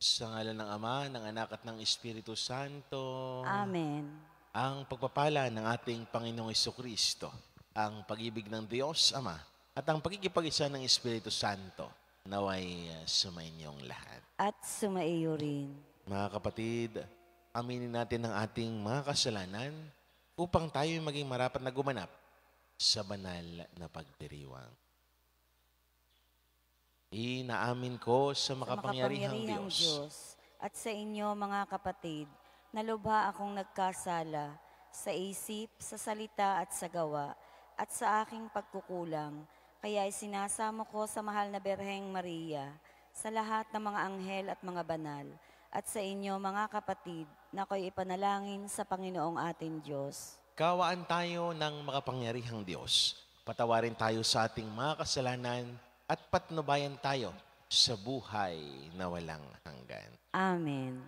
Sa ngalan ng Ama, ng Anak at ng Espiritu Santo, Amen. ang pagpapala ng ating Panginoong Jesucristo, ang pag-ibig ng Diyos Ama, at ang pagkikipag-isa ng Espiritu Santo, naway sumainyong lahat. At sumaiyo rin. Mga kapatid, aminin natin ang ating mga kasalanan upang tayo maging marapat na gumanap sa banal na pagdiriwang. Inaamin ko sa makapangyarihang Makapangyarihang Diyos Diyos at sa inyo mga kapatid, na lubha akong nagkasala sa isip, sa salita at sa gawa, at sa aking pagkukulang. Kaya isinasamo ko sa mahal na Birheng Maria, sa lahat ng mga anghel at mga banal, at sa inyo mga kapatid, na ko'y ipanalangin sa Panginoong ating Diyos. Kawaan tayo ng makapangyarihang Diyos. Patawarin tayo sa ating mga kasalanan at patnubayan tayo sa buhay na walang hanggan. Amen.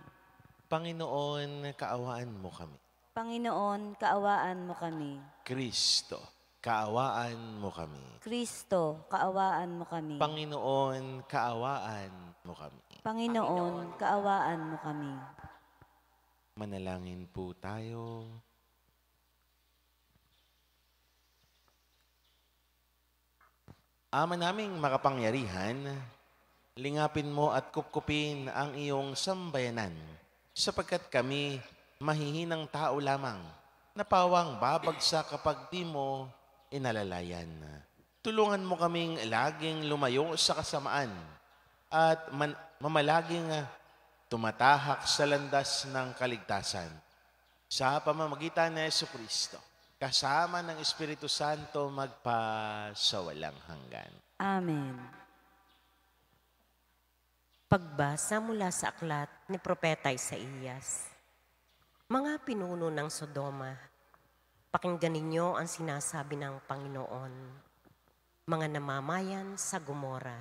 Panginoon, kaawaan mo kami. Panginoon, kaawaan mo kami. Kristo, kaawaan mo kami. Kristo, kaawaan mo kami. Panginoon, kaawaan mo kami. Panginoon, kaawaan mo kami. Manalangin po tayo. Ama naming makapangyarihan, lingapin mo at kupkupin ang iyong sambayanan, sapagkat kami mahihinang tao lamang, napawang babagsak kapag di mo inalalayan. Tulungan mo kaming laging lumayo sa kasamaan at mamalaging tumatahak sa landas ng kaligtasan. Sa pamamagitan ni Jesucristo, kasama ng Espiritu Santo magpasawalang hanggan. Amen. Pagbasa mula sa aklat ni Propeta Isaías. Mga pinuno ng Sodoma, pakinggan ninyo ang sinasabi ng Panginoon. Mga namamayan sa Gomora,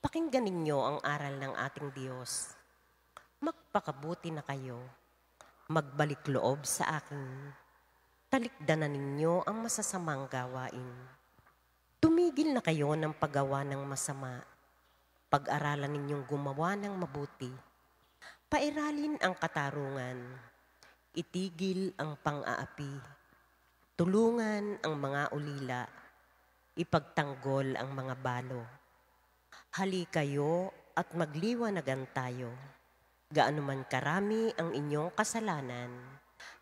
pakinggan ninyo ang aral ng ating Diyos. Magpakabuti na kayo, magbalik loob sa akin. Talikdanan ninyo ang masasamang gawain. Tumigil na kayo ng paggawa ng masama. Pag-aralan ninyong gumawa ng mabuti. Pairalin ang katarungan. Itigil ang pang-aapi. Tulungan ang mga ulila. Ipagtanggol ang mga balo. Hali kayo at magliwanagan tayo. Gaano man karami ang inyong kasalanan,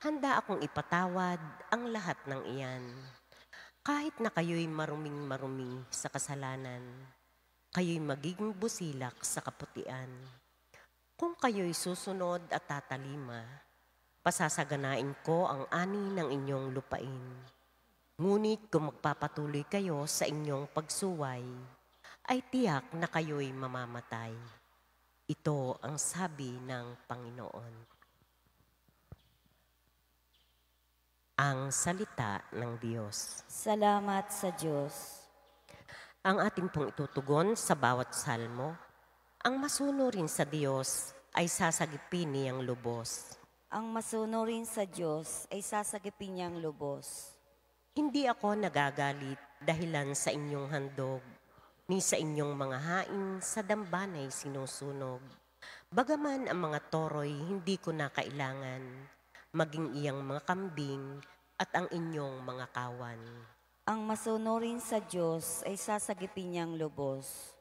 handa akong ipatawad ang lahat ng iyan. Kahit na kayo'y maruming-marumi sa kasalanan, kayo'y magiging busilak sa kaputian. Kung kayo'y susunod at tatalima, pasasaganain ko ang ani ng inyong lupain. Ngunit kung magpapatuloy kayo sa inyong pagsuway, ay tiyak na kayo'y mamamatay. Ito ang sabi ng Panginoon. Ang salita ng Diyos. Salamat sa Diyos. Ang ating pong itutugon sa bawat salmo, ang masunurin sa Diyos ay sasagipin niyang lubos. Ang masunurin sa Diyos ay sasagipin niyang lubos. Hindi ako nagagalit dahilan sa inyong handog, ni sa inyong mga hain sa dambanay sinusunog. Bagaman ang mga toro'y hindi ko na kailangan, maging iyang mga kambing at ang inyong mga kawan. Ang masunurin sa Diyos ay sasagipin niyang lubos.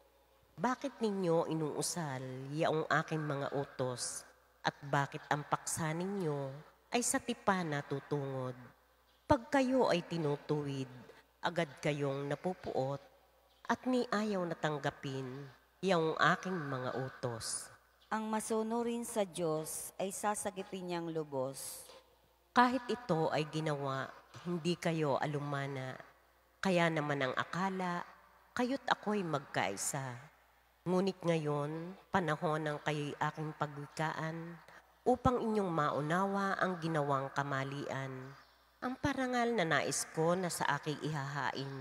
Bakit ninyo inuusal yaong aking mga utos, at bakit ang paksa ninyo ay sa tipa na tutungod? Pag kayo ay tinutuwid, agad kayong napupuot, at ni ayaw natanggapin yaong aking mga utos. Ang masunurin sa Diyos ay sasagipin niyang lubos. Kahit ito ay ginawa, hindi kayo alumana, kaya naman ang akala, kayo't ako'y magkaisa. Ngunit ngayon, panahon ng kayo'y aking pagwikaan, upang inyong maunawa ang ginawang kamalian. Ang parangal na nais ko na sa aking ihahain,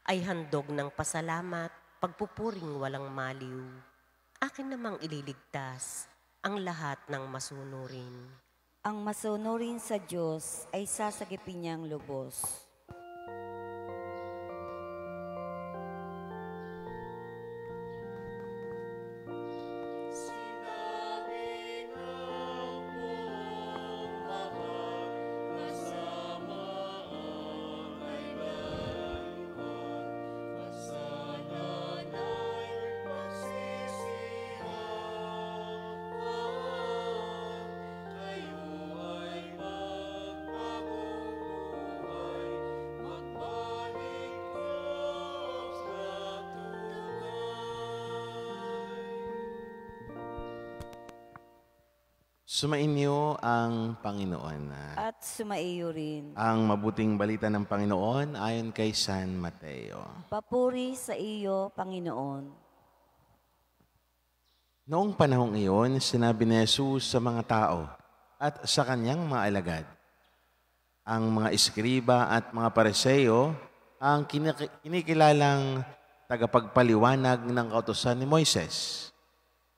ay handog ng pasalamat, pagpupuring walang maliw. Akin namang ililigtas ang lahat ng masunurin. Ang masunurin sa Diyos ay sasagipin niyang lubos. Sila Sumainyo ang Panginoon. At sumaiyo rin. Ang mabuting balita ng Panginoon ayon kay San Mateo. Papuri sa iyo, Panginoon. Noong panahong iyon, sinabi ni Jesus sa mga tao at sa kanyang mga alagad, ang mga eskriba at mga pareseyo ang kinikilalang tagapagpaliwanag ng kautusan ni Moises.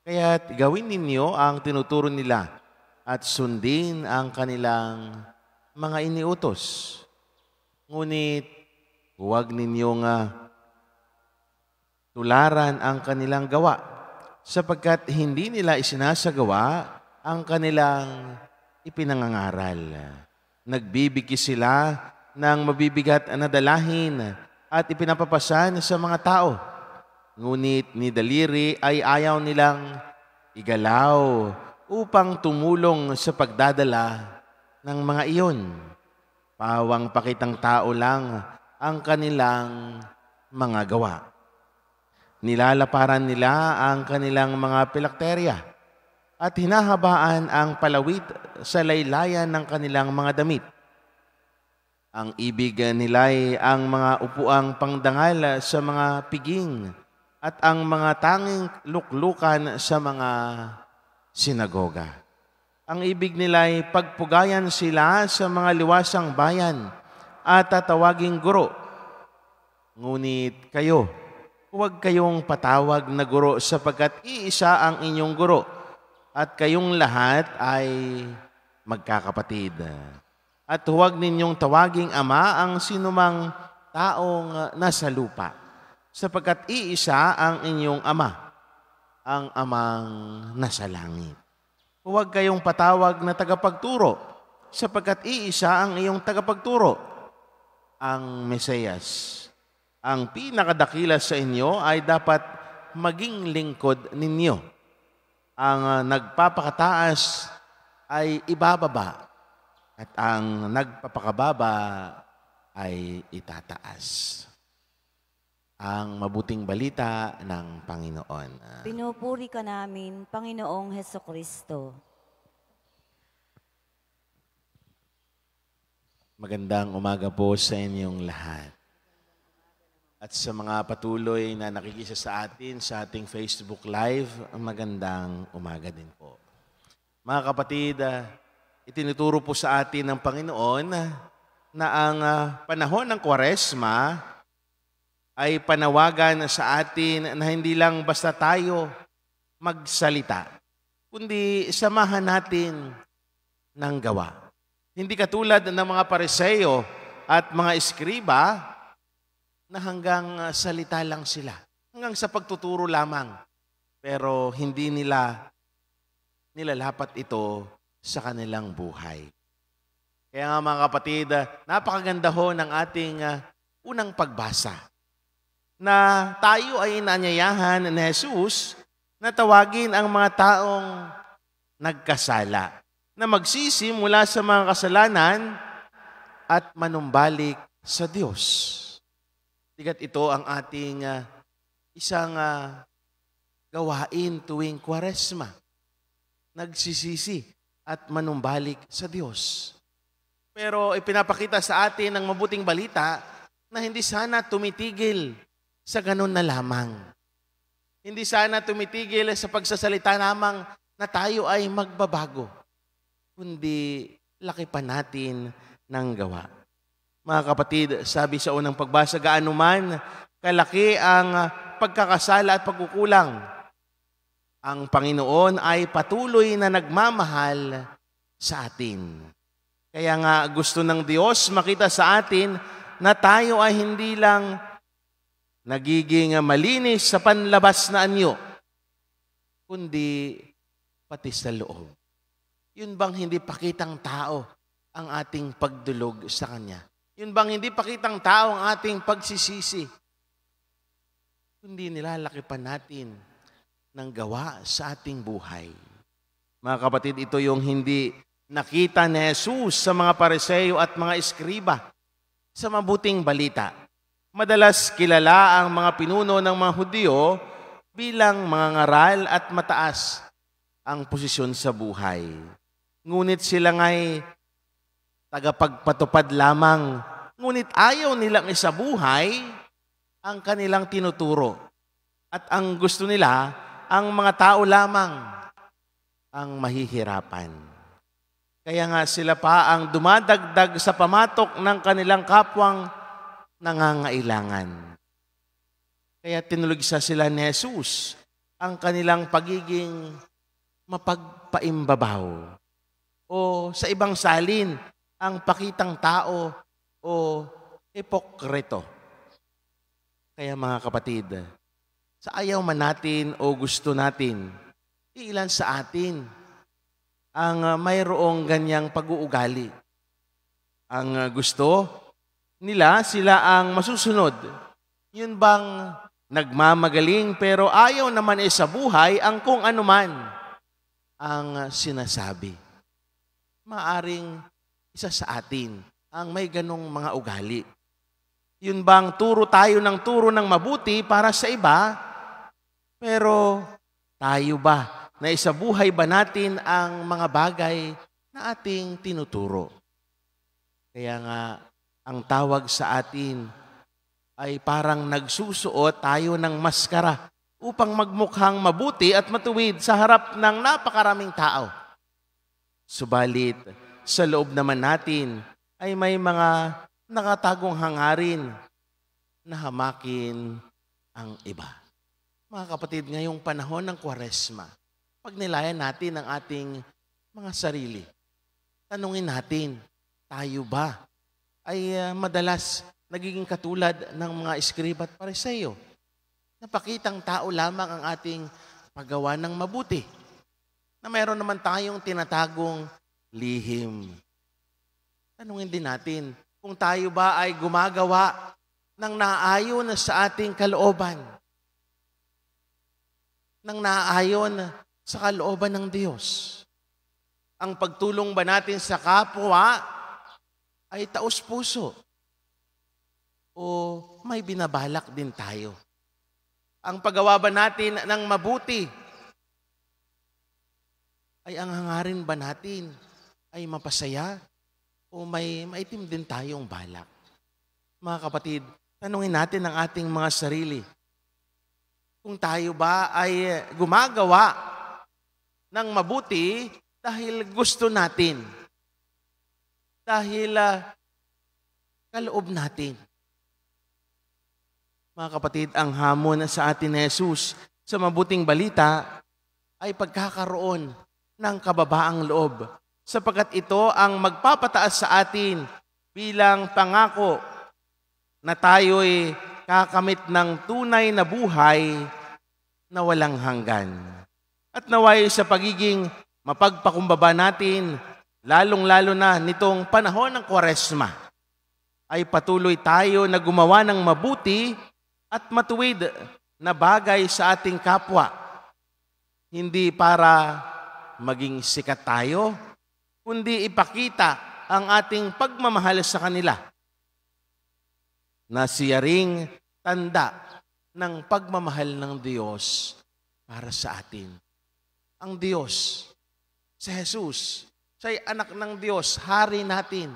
Kaya't gawin ninyo ang tinuturo nila at sundin ang kanilang mga iniutos. Ngunit huwag ninyong tularan ang kanilang gawa, sapagkat hindi nila isinasagawa ang kanilang ipinangangaral. Nagbibigay sila ng mabibigat na dalahin at ipinapapasan sa mga tao. Ngunit ni daliri ay ayaw nilang igalaw upang tumulong sa pagdadala ng mga iyon. Pawang pakitang tao lang ang kanilang mga gawa. Nilalaparan nila ang kanilang mga pilakterya at hinahabaan ang palawit sa laylayan ng kanilang mga damit. Ang ibig nila'y ang mga upuang pangdangal sa mga piging at ang mga tanging luklukan sa mga sinagoga. Ang ibig nila'y pagpugayan sila sa mga liwasang bayan at tatawaging guro. Ngunit kayo, huwag kayong patawag na guro sapagkat iisa ang inyong guro at kayong lahat ay magkakapatid. At huwag ninyong tawaging ama ang sinumang taong nasa lupa sapagkat iisa ang inyong ama, ang amang nasa langit. Huwag kayong patawag na tagapagturo, sapagkat iisa ang iyong tagapagturo, ang Mesiyas. Ang pinakadakila sa inyo ay dapat maging lingkod ninyo. Ang nagpapakataas ay ibababa, at ang nagpapakababa ay itataas. Ang mabuting balita ng Panginoon. Pinupuri ka namin, Panginoong Hesukristo. Magandang umaga po sa inyong lahat. At sa mga patuloy na nakikisa sa atin sa ating Facebook Live, magandang umaga din po. Mga kapatid, itinuturo po sa atin ng Panginoon na ang panahon ng Kwaresma ay panawagan sa atin na hindi lang basta tayo magsalita, kundi samahan natin ng gawa. Hindi katulad ng mga Pariseo at mga eskriba na hanggang salita lang sila, hanggang sa pagtuturo lamang, pero hindi nila nilalapat ito sa kanilang buhay. Kaya nga mga kapatid, napakaganda ho ng ating unang pagbasa na tayo ay inanyayahan ni Jesus na tawagin ang mga taong nagkasala, na magsisi mula sa mga kasalanan at manumbalik sa Diyos. Tigat ito ang ating isang gawain tuwing Kwaresma. Nagsisisi at manumbalik sa Diyos. Pero ipinapakita sa atin ng mabuting balita na hindi sana tumitigil sa ganun na lamang. Hindi sana tumitigil sa pagsasalita lamang na tayo ay magbabago, kundi laki pa natin ng gawa. Mga kapatid, sabi sa unang pagbasa, gaano man kalaki ang pagkakasala at pagkukulang, ang Panginoon ay patuloy na nagmamahal sa atin. Kaya nga gusto ng Diyos makita sa atin na tayo ay hindi lang nagiging malinis sa panlabas na anyo, kundi pati sa loob. Yun bang hindi pakitang tao ang ating pagdulog sa Kanya? Yun bang hindi pakitang tao ang ating pagsisisi? Kundi nilalaki pa natin ng gawa sa ating buhay. Mga kapatid, ito yung hindi nakita ni Jesus sa mga Pariseo at mga eskriba sa mabuting balita. Madalas kilala ang mga pinuno ng mga Hudyo bilang mga ngaral at mataas ang posisyon sa buhay. Ngunit sila nga'y tagapagpatupad lamang. Ngunit ayaw nilang isabuhay ang kanilang tinuturo. At ang gusto nila, ang mga tao lamang ang mahihirapan. Kaya nga sila pa ang dumadagdag sa pamatok ng kanilang kapwang nangangailangan. Kaya tinuligsa sila ni Jesus ang kanilang pagiging mapagpaimbabaw. O sa ibang salin, ang pakitang tao o ipokreto. Kaya mga kapatid, sa ayaw man natin o gusto natin, ilan sa atin ang mayroong ganyang pag-uugali. Ang gusto nila, sila ang masusunod. Yun bang nagmamagaling pero ayaw naman sa buhay ang kung anuman ang sinasabi. Maaring isa sa atin ang may ganong mga ugali. Yun bang turo tayo ng mabuti para sa iba, pero tayo ba? Na isabuhay ba natin ang mga bagay na ating tinuturo? Kaya nga, ang tawag sa atin ay parang nagsusuot tayo ng maskara upang magmukhang mabuti at matuwid sa harap ng napakaraming tao. Subalit, sa loob naman natin ay may mga nakatagong hangarin na hamakin ang iba. Mga kapatid, ngayong panahon ng Kwaresma, pag nilayan natin ang ating mga sarili, tanungin natin, tayo ba ay madalas nagiging katulad ng mga iskriba at pariseyo? Napakitang tao lamang ang ating paggawa ng mabuti, na mayroon naman tayong tinatagong lihim. Tanungin din natin kung tayo ba ay gumagawa ng naayon sa ating kalooban, ng naayon sa kalooban ng Diyos. Ang pagtulong ba natin sa kapwa ay taos-puso o may binabalak din tayo? Ang paggawa ba natin ng mabuti ay ang hangarin ba natin ay mapasaya o may maitim din tayong balak? Mga kapatid, tanungin natin ang ating mga sarili. Kung tayo ba ay gumagawa ng mabuti dahil gusto natin, dahil kaloob natin. Mga kapatid, ang hamon sa atin ni Jesus sa mabuting balita ay pagkakaroon ng kababaang loob, sapagkat ito ang magpapataas sa atin bilang pangako na tayo'y kakamit ng tunay na buhay na walang hanggan. At naway sa pagiging mapagpakumbaba natin, lalong-lalo na nitong panahon ng Kwaresma, ay patuloy tayo na gumawa ng mabuti at matuwid na bagay sa ating kapwa. Hindi para maging sikat tayo, kundi ipakita ang ating pagmamahal sa kanila, na siya ring tanda ng pagmamahal ng Diyos para sa atin. Ang Diyos, si Jesus, siya'y anak ng Diyos, hari natin.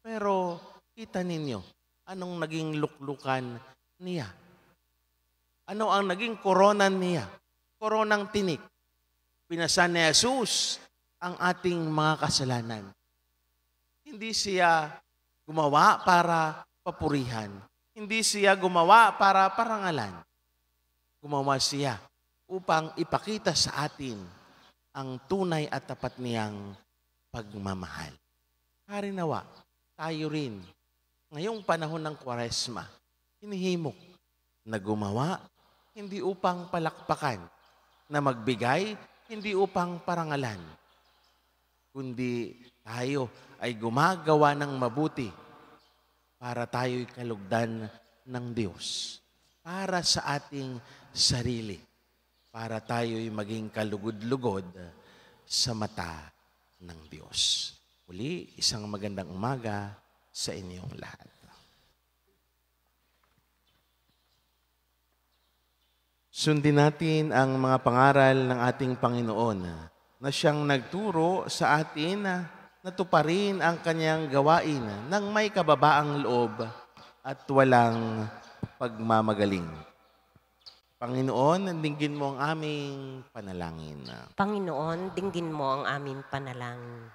Pero kita ninyo, anong naging luklukan niya? Ano ang naging koronan niya? Koronang tinik. Pinasan ni Jesus ang ating mga kasalanan. Hindi siya gumawa para papurihan. Hindi siya gumawa para parangalan. Gumawa siya upang ipakita sa atin ang tunay at tapat niyang pagmamahal. Harinawa, tayo rin, ngayong panahon ng Kwaresma, hinihimok na gumawa, hindi upang palakpakan, na magbigay, hindi upang parangalan, kundi tayo ay gumagawa ng mabuti para tayo'y kalugdan ng Diyos, para sa ating sarili, para tayo'y maging kalugod-lugod sa mata ng Diyos. Muli, isang magandang umaga sa inyong lahat. Sundin natin ang mga pangaral ng ating Panginoon na siyang nagturo sa atin na tuparin ang kanyang gawain ng may kababaang loob at walang pagmamagaling. Panginoon, dinggin mo ang aming panalangin. Panginoon, dinggin mo ang aming panalangin.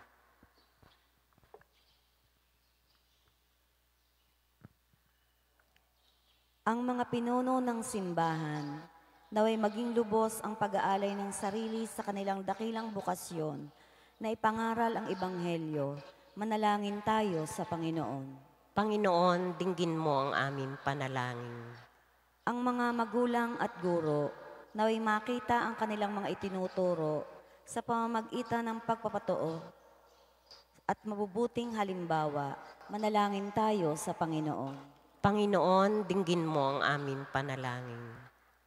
Ang mga pinuno ng simbahan, naway maging lubos ang pag-aalay ng sarili sa kanilang dakilang bukasyon na ipangaral ang Ebanghelyo. Manalangin tayo sa Panginoon. Panginoon, dinggin mo ang aming panalangin. Ang mga magulang at guro, naway makita ang kanilang mga itinuturo sa pamamagitan ng pagpapatoo at mabubuting halimbawa. Manalangin tayo sa Panginoon. Panginoon, dinggin mo ang aming panalangin.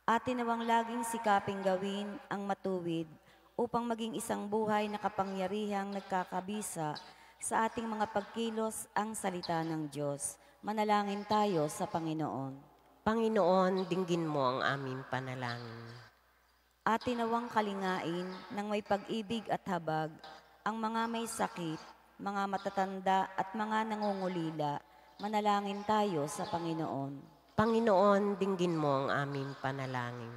Atin nawang laging sikaping gawin ang matuwid upang maging isang buhay na kapangyarihang nagkakabisa sa ating mga pagkilos ang salita ng Diyos. Manalangin tayo sa Panginoon. Panginoon, dinggin mo ang aming panalangin. Atin nawang kalingain ng may pag-ibig at habag ang mga may sakit, mga matatanda at mga nangungulila. Manalangin tayo sa Panginoon. Panginoon, dinggin mo ang aming panalangin.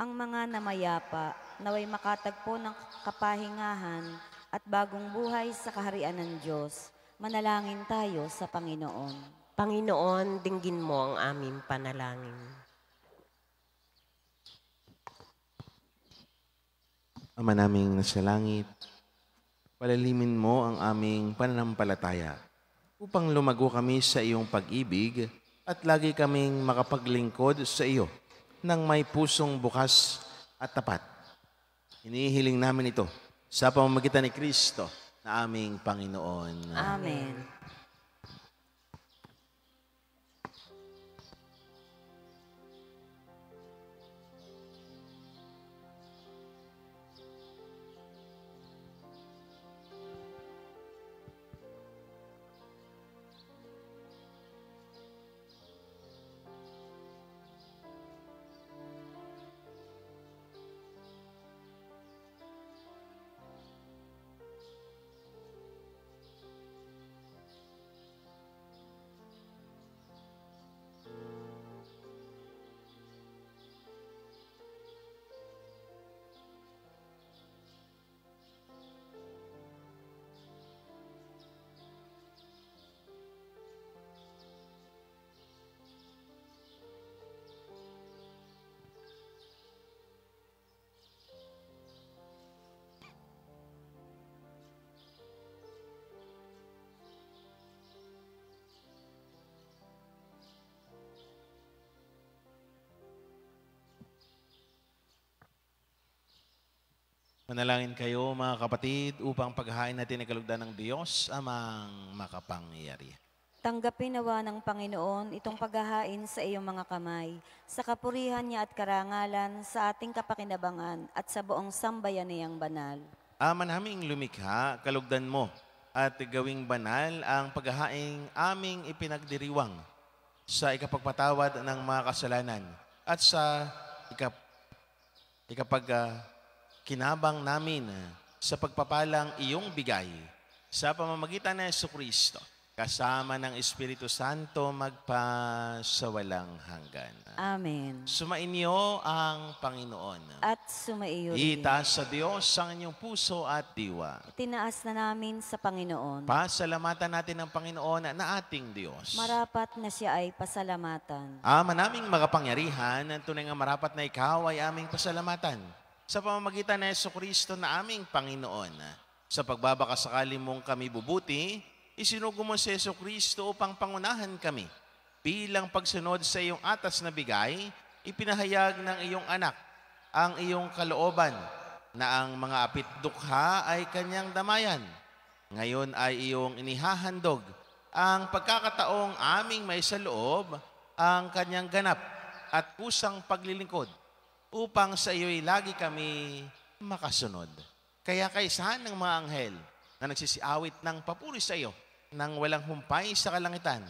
Ang mga namayapa naway makatagpo ng kapahingahan at bagong buhay sa kaharian ng Diyos. Manalangin tayo sa Panginoon. Panginoon, dinggin mo ang aming panalangin. Ama naming nasa langit, palalimin mo ang aming pananampalataya upang lumago kami sa iyong pag-ibig at lagi kaming makapaglingkod sa iyo ng may pusong bukas at tapat. Hinihiling namin ito sa pamamagitan ni Kristo na aming Panginoon. Amen. Manalangin kayo mga kapatid upang paghahain natin ang kalugdan ng Diyos amang makapangyarihan. Tanggapin nawa ng Panginoon itong paghahain sa iyong mga kamay, sa kapurihan niya at karangalan, sa ating kapakinabangan at sa buong sambayan niyang banal. Ama naming lumikha, kalugdan mo at gawing banal ang paghahaing aming ipinagdiriwang sa ikapagpatawad ng mga kasalanan at sa kinabang namin sa pagpapalang iyong bigay sa pamamagitan ng Jesucristo kasama ng Espiritu Santo magpasawalang hanggan. Amen. Sumainyo ang Panginoon. At sumaiyo rin. Itaas sa Diyos ang inyong puso at diwa. Tinaas na namin sa Panginoon. Pasalamatan natin ang Panginoon na ating Diyos. Marapat na siya ay pasalamatan. Ama naming makapangyarihan, tunay nga marapat na ikaw ay aming pasalamatan sa pamamagitan ng Jesucristo na aming Panginoon. Sa pagbabakasakali mong kami bubuti, isinugo mo si Jesucristo upang pangunahan kami. Bilang pagsunod sa iyong atas na bigay, ipinahayag ng iyong anak ang iyong kalooban na ang mga apitdukha ay kanyang damayan. Ngayon ay iyong inihahandog ang pagkakataong aming may sa loob ang kanyang ganap at kusang paglilingkod upang sa iyo'y lagi kami makasunod. Kaya kaisahan ng mga anghel na nagsisiawit ng papuri sa iyo nang walang humpay sa kalangitan,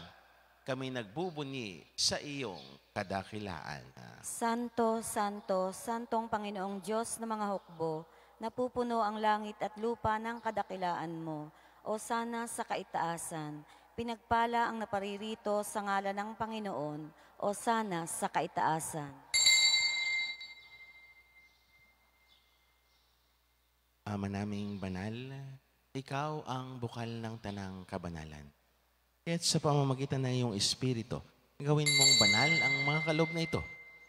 kami nagbubunyi sa iyong kadakilaan. Santo, Santo, Santong Panginoong Diyos ng mga hukbo, Napupuno ang langit at lupa ng kadakilaan mo. O sana sa kaitaasan. Pinagpala ang naparirito sa ngalan ng Panginoon. O sana sa kaitaasan. Ama naming banal, ikaw ang bukal ng tanang kabanalan. Kaya't sa pamamagitan na iyong Espiritu, gawin mong banal ang mga kaloob na ito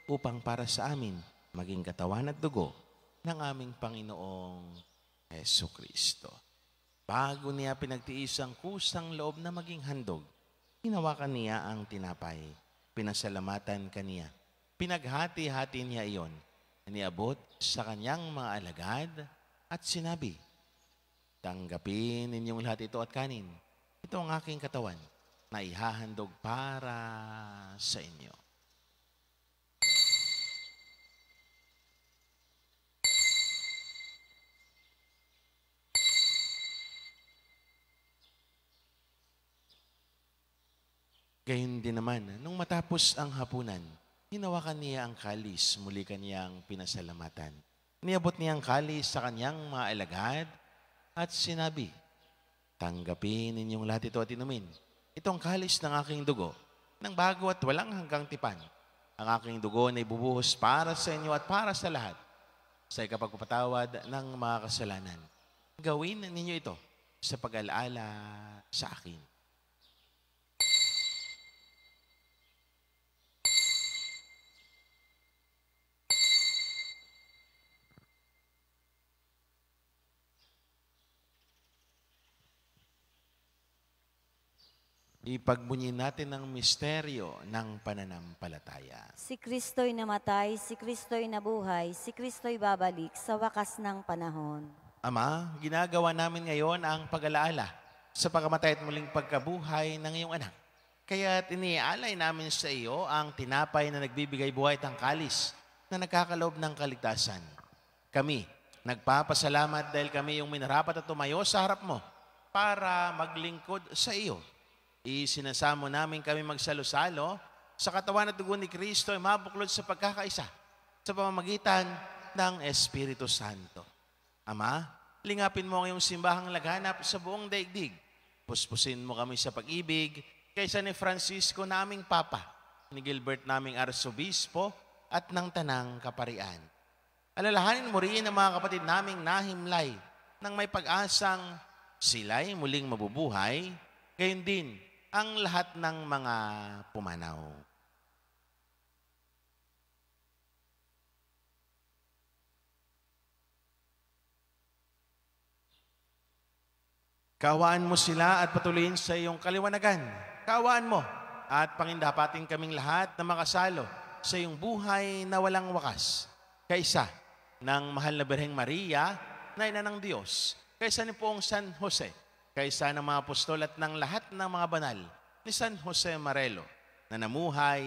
upang para sa amin maging katawan at dugo ng aming Panginoong Jesucristo. Bago niya pinagtiis ang kusang loob na maging handog, hinawakan niya ang tinapay, pinasalamatan kaniya, pinaghati-hati niya iyon, iniabot sa kanyang mga alagad at sinabi, tanggapin ninyong lahat ito at kanin. Ito ang aking katawan na ihahandog para sa inyo. Gayun din naman, nung matapos ang hapunan, hinawakan niya ang kalis, muli kaniyang pinasalamatan. Niabot niya ang kalis sa kanyang mga alagad at sinabi, tanggapin ninyong lahat ito at inumin. Ito ang kalis ng aking dugo, ng bago at walang hanggang tipan. Ang aking dugo na ibubuhos para sa inyo at para sa lahat sa ikapagpapatawad ng mga kasalanan. Gawin ninyo ito sa pag-alaala sa akin. Ipagbunyin natin ang misteryo ng pananampalataya. Si Kristo'y namatay, si Kristo'y nabuhay, si Kristo'y babalik sa wakas ng panahon. Ama, ginagawa namin ngayon ang pag-alaala sa pagkamatay at muling pagkabuhay ng iyong anak. Kaya iniaalay namin sa iyo ang tinapay na nagbibigay buhay at ang kalis na nagkakaloob ng kaligtasan. Kami, nagpapasalamat dahil kami yung minarapat at tumayo sa harap mo para maglingkod sa iyo. Isinasamo namin kami magsalo-salo sa katawan at dugo ni Kristo ay mabuklod sa pagkakaisa sa pamamagitan ng Espiritu Santo. Ama, lingapin mo ang iyong simbahang laganap sa buong daigdig. Puspusin mo kami sa pag-ibig kaysa ni Francisco naming Papa, ni Gilbert naming Arsobispo at ng Tanang Kaparian. Alalahanin mo rin ang mga kapatid naming nahimlay nang may pag-asang sila'y muling mabubuhay, gayon din ang lahat ng mga pumanaw. Kaawaan mo sila at patuloyin sa iyong kaliwanagan. Kaawaan mo at pangindapating kaming lahat na makasalo sa iyong buhay na walang wakas. Kaisa ng mahal na Birheng Maria na ina ng Diyos, kaysa ni Poong San Jose, kaysa ng mga apostol at ng lahat ng mga banal ni San Jose Marelo na namuhay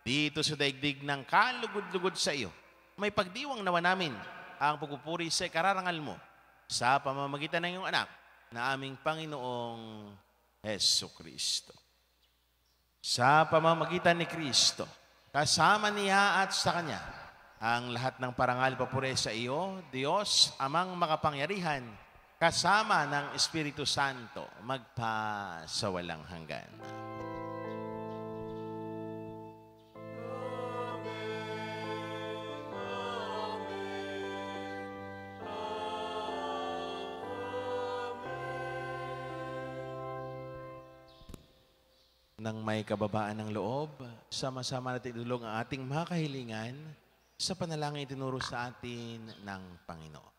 dito sa daigdig ng kalugod-lugod sa iyo. May pagdiwang nawa namin ang pagpupuri sa ikararangal mo sa pamamagitan ng iyong anak na aming Panginoong Jesucristo. Sa pamamagitan ni Kristo, kasama niya at sa Kanya, ang lahat ng parangal papuri sa iyo, Diyos, Amang makapangyarihan, kasama ng Espiritu Santo, magpa sa walang hanggan. Nang may kababaan ng loob, sama-sama natin idulog ang ating mga kahilingan sa panalangin itinuro sa atin ng Panginoon.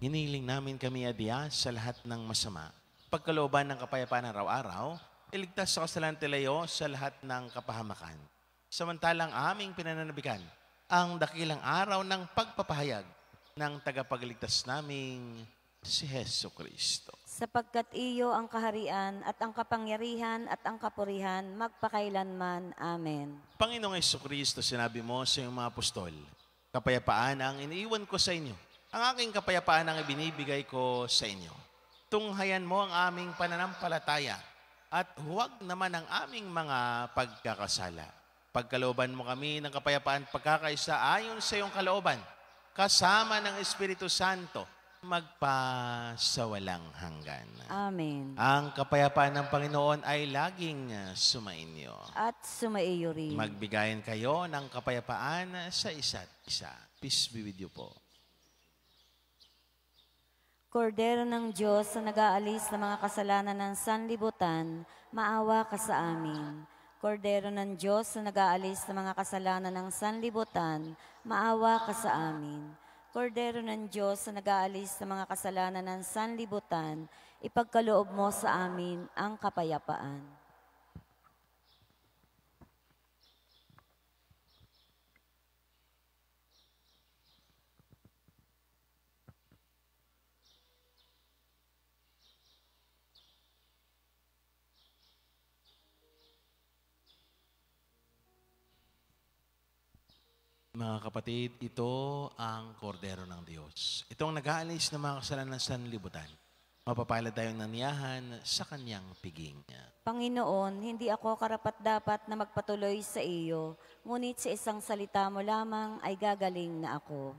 Hiniling namin kami adya sa lahat ng masama. Pagkalooban ng kapayapaan araw-araw, iligtas sa kasalanan tilayo sa lahat ng kapahamakan. Samantalang aming pinananabikan ang dakilang araw ng pagpapahayag ng tagapagligtas naming si Heso Kristo. Sapagkat iyo ang kaharian at ang kapangyarihan at ang kapurihan magpakailanman. Amen. Panginoong Heso Kristo, sinabi mo sa iyong mga apostol, kapayapaan ang iniiwan ko sa inyo. Ang aking kapayapaan ang ibinibigay ko sa inyo. Tunghayan mo ang aming pananampalataya at huwag naman ang aming mga pagkakasala. Pagkalooban mo kami ng kapayapaan pagkakaisa ayon sa iyong kalooban, kasama ng Espiritu Santo, magpasawalang hanggan. Amen. Ang kapayapaan ng Panginoon ay laging sumainyo. At sumaiyo rin. Magbigayan kayo ng kapayapaan sa isa't isa. Peace be with you po. Kordero ng Diyos na nag-aalis ng mga kasalanan ng sanlibutan, maawa ka sa amin. Kordero ng Diyos na nag-aalis ng mga kasalanan ng sanlibutan, maawa ka sa amin. Kordero ng Diyos na nag-aalis ng mga kasalanan ng sanlibutan, ipagkaloob mo sa amin ang kapayapaan. Mga kapatid, ito ang kordero ng Diyos. Ito ang nag-aalis ng mga kasalanan sa sanlibutan. Mapapalad tayong naniyahan sa kanyang piging. Panginoon, hindi ako karapat-dapat na magpatuloy sa iyo, ngunit sa isang salita mo lamang ay gagaling na ako.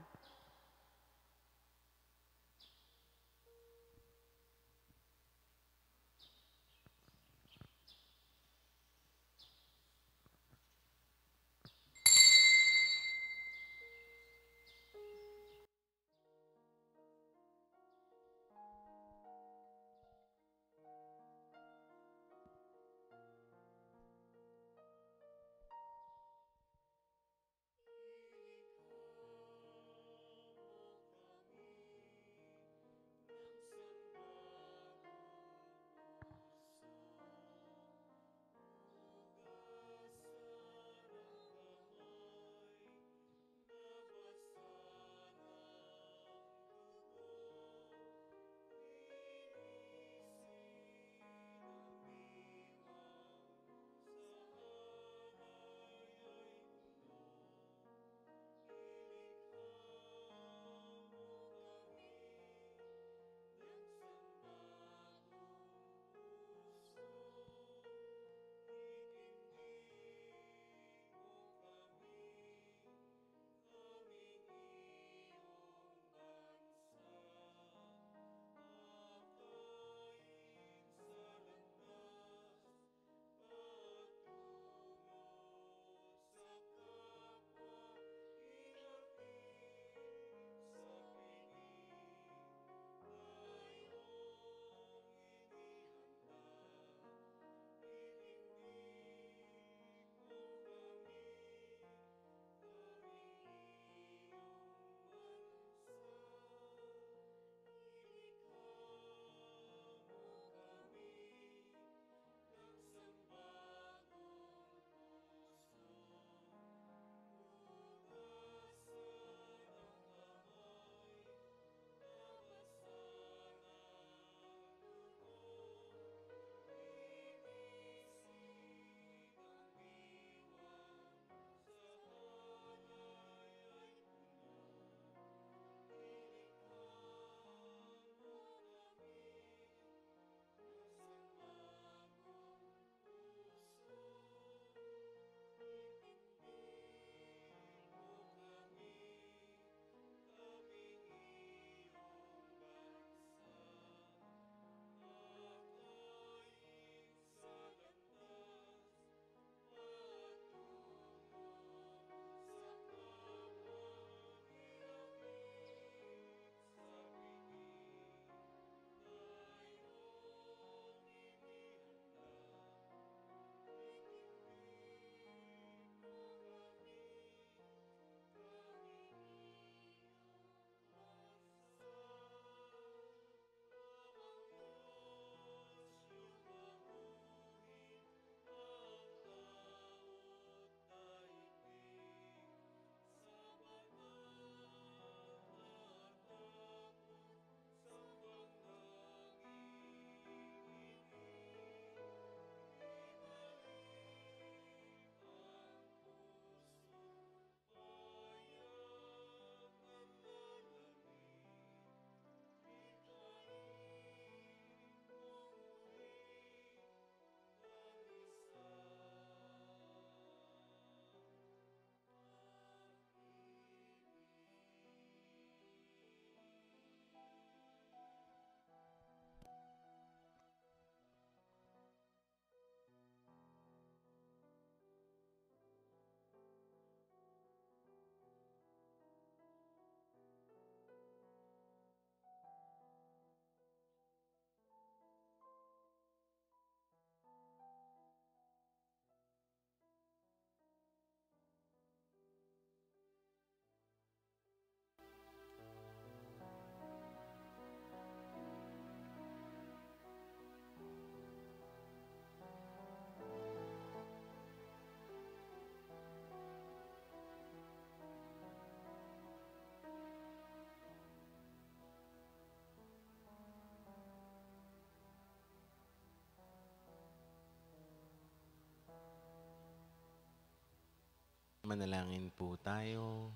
Manalangin po tayo.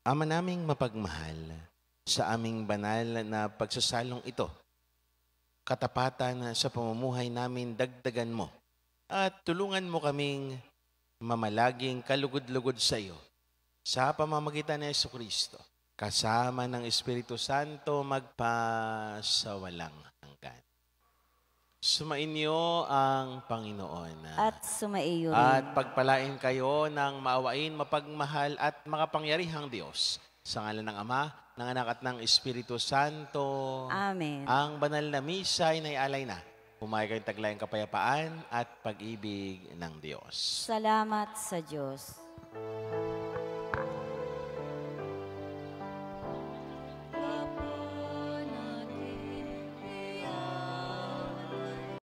Ama naming mapagmahal, sa aming banal na pagsasalong ito, katapatan sa pamumuhay namin dagdagan mo at tulungan mo kaming mamalaging kalugod-lugod sa iyo sa pamamagitan ni Jesucristo, kasama ng Espiritu Santo magpasawalang hanggan. Sumainyo ang Panginoon. At sumaiyo At rin. pagpalain kayo ng maawain, mapagmahal at makapangyarihang Diyos. Sa ngalan ng Ama, ng Anak at ng Espiritu Santo. Amen. Ang banal na misa ay naialay na. Humayo kayong taglayang kapayapaan at pag-ibig ng Diyos. Salamat sa Diyos.